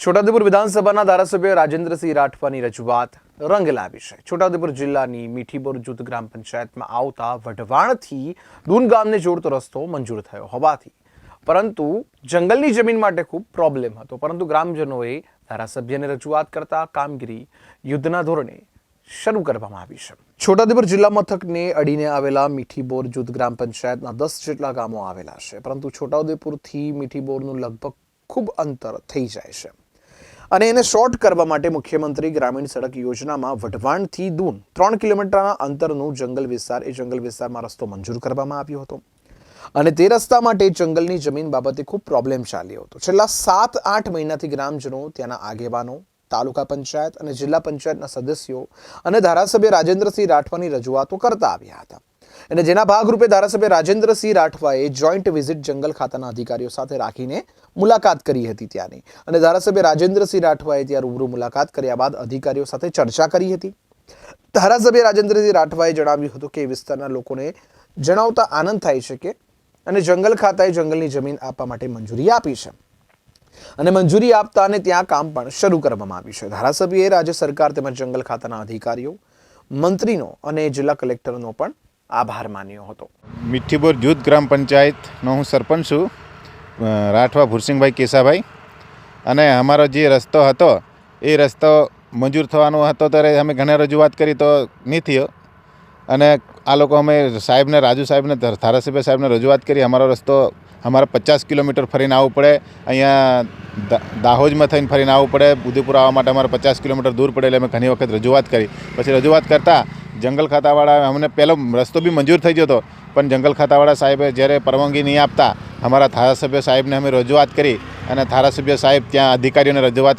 છોટાઉદેપુર વિધાનસભાના ધારાસભ્ય રાજેન્દ્રસિંહ રાઠવાની રજૂઆત રંગ લાવી છે। છોટાઉદેપુર જિલ્લાની મીઠીબોર જૂથ ગ્રામ પંચાયતમાં આવતા વઢવાણથી દૂન ગામને જોડતો રસ્તો મંજૂર થયો હોવાથી પરંતુ જંગલની જમીન માટે ખૂબ પ્રોબ્લેમ હતો, પરંતુ ગ્રામજનોએ ધારાસભ્યને રજૂઆત કરતા કામગીરી યુદ્ધના ધોરણે શરૂ કરવામાં આવી છે। છોટાઉદેપુર જિલ્લા મથકને અડીને આવેલા મીઠીબોર જૂથ ગ્રામ પંચાયતના 10 જેટલા ગામો આવેલા છે, પરંતુ છોટાઉદેપુરથી મીઠીબોરનું લગભગ ખૂબ અંતર થઈ જાય છે અને એને શોર્ટ કરવા માટે મુખ્યમંત્રી ગ્રામીણ સડક યોજનામાં વઢવાણથી દૂન 3 કિલોમીટરના અંતરનું જંગલ વિસ્તારમાં રસ્તો મંજૂર કરવામાં આવ્યો હતો અને તે રસ્તા માટે જંગલની જમીન બાબતે ખૂબ પ્રોબ્લેમ ચાલ્યો હતો। છેલ્લા 7-8 મહિનાથી ગ્રામજનો, ત્યાંના આગેવાનો, તાલુકા પંચાયત અને જિલ્લા પંચાયતના સદસ્યો અને ધારાસભ્ય રાજેન્દ્રસિંહ રાઠવાની રજૂઆતો કરતા આવ્યા હતા અને જેના ભાગરૂપે ધારાસભ્ય રાજેન્દ્રસિંહ રાઠવાએ જોઈન્ટ વિઝિટ જંગલ ખાતાના અધિકારીઓ સાથે રાખીને મુલાકાત કરી હતી ત્યાંની અને ધારાસભ્ય રાજેન્દ્રસિંહ રાઠવાએ ત્યાં રૂબરૂ મુલાકાત કર્યા બાદ અધિકારીઓ સાથે ચર્ચા કરી હતી। ધારાસભ્ય રાજેન્દ્રસિંહ રાઠવાએ જણાવ્યું હતું કે વિસ્તારના લોકોને જણાવતા આનંદ થાય છે કે અને જંગલ ખાતાએ જંગલની જમીન આપવા માટે મંજૂરી આપી છે અને મંજૂરી આપતા અને ત્યાં કામ પણ શરૂ કરવામાં આવ્યું છે। ધારાસભ્યએ રાજ્ય સરકાર તેમજ જંગલ ખાતાના અધિકારીઓ, મંત્રીનો અને જિલ્લા કલેક્ટરનો પણ આભાર માન્યો હતો। મીઠીબોર જૂથ ગ્રામ પંચાયતનો હું સરપંચ છું, રાઠવા ભુરસિંગભાઈ કેસાભાઈ, અને અમારો જે રસ્તો હતો એ રસ્તો મંજૂર થવાનો હતો ત્યારે અમે ઘણા રજૂઆત કરી તો નહીં થયો અને આ લોકો અમે સાહેબને, રાજુ સાહેબને, ધારાસભ્ય સાહેબને રજૂઆત કરી। અમારો રસ્તો અમારે 50 કિલોમીટર ફરીને આવવું પડે, અહીંયા દાહોદમાં થઈને ફરીને આવવું પડે, ઉદયપુર આવવા માટે અમારે 50 કિલોમીટર દૂર પડે, એટલે અમે ઘણી વખત રજૂઆત કરી। પછી રજૂઆત કરતાં જંગલ ખાતાવાળા અમને પહેલો રસ્તો બી મંજૂર થઈ ગયો હતો, પણ જંગલ ખાતાવાળા સાહેબે જ્યારે પરવાનગી નહીં આપતા અમારા ધારાસભ્ય સાહેબને અમે રજૂઆત કરી અને ધારાસભ્ય સાહેબ ત્યાં અધિકારીઓને રજૂઆત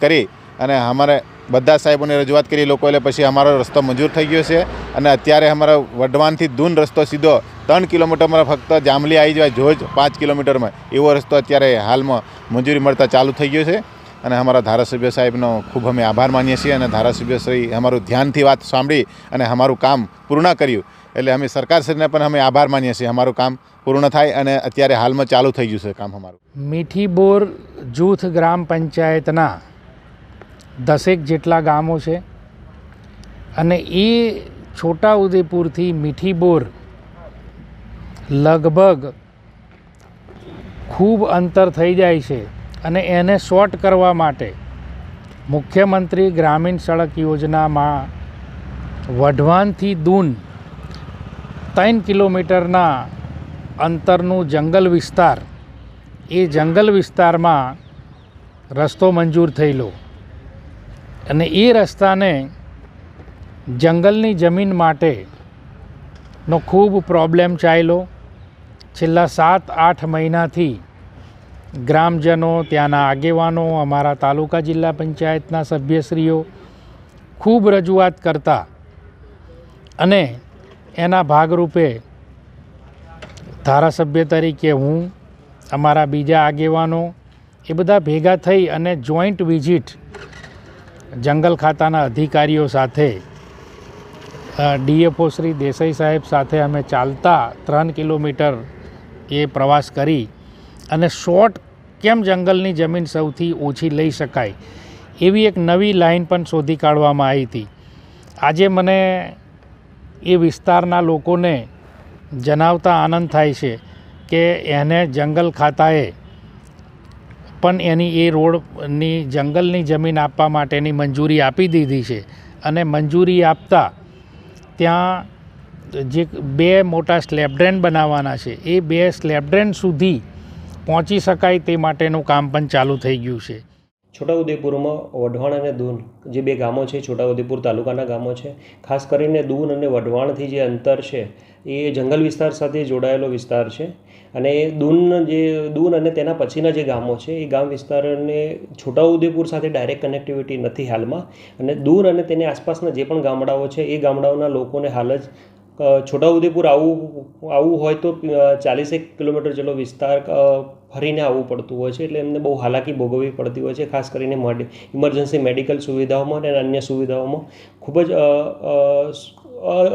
કરી અને અમારે બધા સાહેબોને રજૂઆત કરી લોકો, એટલે પછી અમારો રસ્તો મંજૂર થઈ ગયો છે અને અત્યારે અમારા વઢવાણથી દૂન રસ્તો સીધો 3 કિલોમીટરમાં ફક્ત જાંબલી આવી જાય જોજ 5 કિલોમીટરમાં એવો રસ્તો અત્યારે હાલમાં મંજૂરી મળતા ચાલુ થઈ ગયો છે અને અમારા ધારાસભ્ય સાહેબનો ખૂબ અમે આભાર માનીએ છીએ અને ધારાસભ્યશ્રી અમારું ધ્યાનથી વાત સાંભળી અને અમારું કામ પૂર્ણ કર્યું, એટલે અમે સરકારશ્રીને પણ અમે આભાર માનીએ છીએ। અમારું કામ પૂર્ણ થાય અને અત્યારે હાલમાં ચાલુ થઈ ગયું છે કામ અમારું। મીઠીબોર જૂથ ગ્રામ પંચાયતના 10 જેટલા ગામો છે અને એ છોટાઉદેપુરથી મીઠીબોર લગભગ ખૂબ અંતર થઈ જાય છે અને એને શોર્ટ કરવા માટે મુખ્યમંત્રી ગ્રામીણ સડક યોજનામાં વઢવાણથી દૂન 3 કિલોમીટરના અંતરનું જંગલ વિસ્તારમાં રસ્તો મંજૂર થયેલો અને એ રસ્તાને જંગલની જમીન માટેનો ખૂબ પ્રોબ્લેમ ચાલ્યો। છેલ્લા 7-8 મહિનાથી ગ્રામજનો, ત્યાંના આગેવાનો, અમારા તાલુકા જિલ્લા પંચાયતના સભ્યશ્રીઓ ખૂબ રજૂઆત કરતા અને એના ભાગરૂપે ધારાસભ્ય તરીકે હું, અમારા બીજા આગેવાનો એ બધા ભેગા થઈ અને જોઈન્ટ વિઝિટ જંગલ ખાતાના અધિકારીઓ સાથે, ડીએફઓ શ્રી દેસાઈ સાહેબ સાથે અમે ચાલતા 3 કિલોમીટર એ પ્રવાસ કરી અને શોર્ટ કેમ જંગલની જમીન સૌથી ઓછી લઈ શકાય એવી એક નવી લાઈન પણ શોધી કાઢવામાં આવી હતી। આજે મને એ વિસ્તારના લોકોને જણાવતા આનંદ થાય છે કે એને જંગલ ખાતાએ પણ એની એ રોડની જંગલની જમીન આપવા માટેની મંજૂરી આપી દીધી છે અને મંજૂરી આપતા ત્યાં જે 2 મોટા સ્લેબ ડ્રેન બનાવવાના છે એ 2 સ્લેબ ડ્રેન સુધી પહોંચી શકાય તે માટેનું કામ પણ ચાલુ થઈ ગયું છે। છોટાઉદેપુરમાં વઢવાણ અને દૂન જે 2 ગામો છે, છોટાઉદેપુર તાલુકાના ગામો છે, ખાસ કરીને દૂન અને વઢવાણથી જે અંતર છે એ જંગલ વિસ્તાર સાથે જોડાયેલો વિસ્તાર છે અને દૂન અને તેના પછીના જે ગામો છે એ ગામ વિસ્તારને છોટાઉદેપુર સાથે ડાયરેક્ટ કનેક્ટિવિટી નથી હાલમાં અને દૂન અને તેની આસપાસના જે પણ ગામડાઓ છે એ ગામડાઓના લોકોને હાલ જ છોટાઉદેપુર આવવું હોય તો 40 કિલોમીટર જેટલો વિસ્તાર ફરીને આવવું પડતું હોય છે, એટલે એમને બહુ હાલાકી ભોગવવી પડતી હોય છે, ખાસ કરીને ઇમરજન્સી મેડિકલ સુવિધાઓમાં અને અન્ય સુવિધાઓમાં ખૂબ જ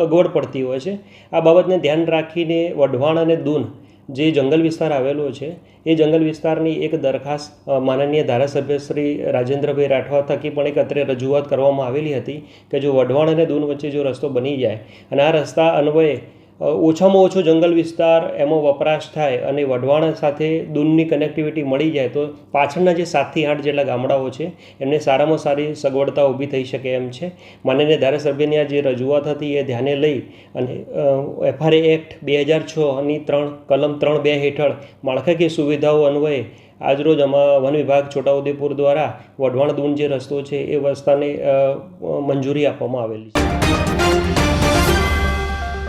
અગવડ પડતી હોય છે। આ બાબતને ધ્યાન રાખીને વઢવાણ અને દૂન જે જંગલ વિસ્તાર આવેલો છે એ જંગલ વિસ્તારની એક દરખાસ્ત માનનીય ધારાસભ્ય શ્રી રાજેન્દ્રભાઈ રાઠવા થકી પણ એક અત્રે રજૂઆત કરવામાં આવેલી હતી કે જો વઢવાણ અને દૂન વચ્ચે જો રસ્તો બની જાય અને આ રસ્તા અન્વયે ઓછામાં ઓછો જંગલ વિસ્તાર એમાં વપરાશ થાય અને વઢવાણ સાથે દૂનની કનેક્ટિવિટી મળી જાય તો પાછળના જે 7 થી 8 જેટલા ગામડાઓ છે એમને સારામાં સારી સગવડતા ઊભી થઈ શકે એમ છે. માનનીય ધારાસભ્યની આ જે રજૂઆત હતી એ ધ્યાને લઈ અને FRA એક્ટ 2006ની કલમ 3(2) હેઠળ માળખાકીય સુવિધાઓ અન્વયે આજરોજ વન વિભાગ છોટાઉદેપુર દ્વારા વઢવાણ દૂન જે રસ્તો છે એ રસ્તાને મંજૂરી આપવામાં આવેલી છે.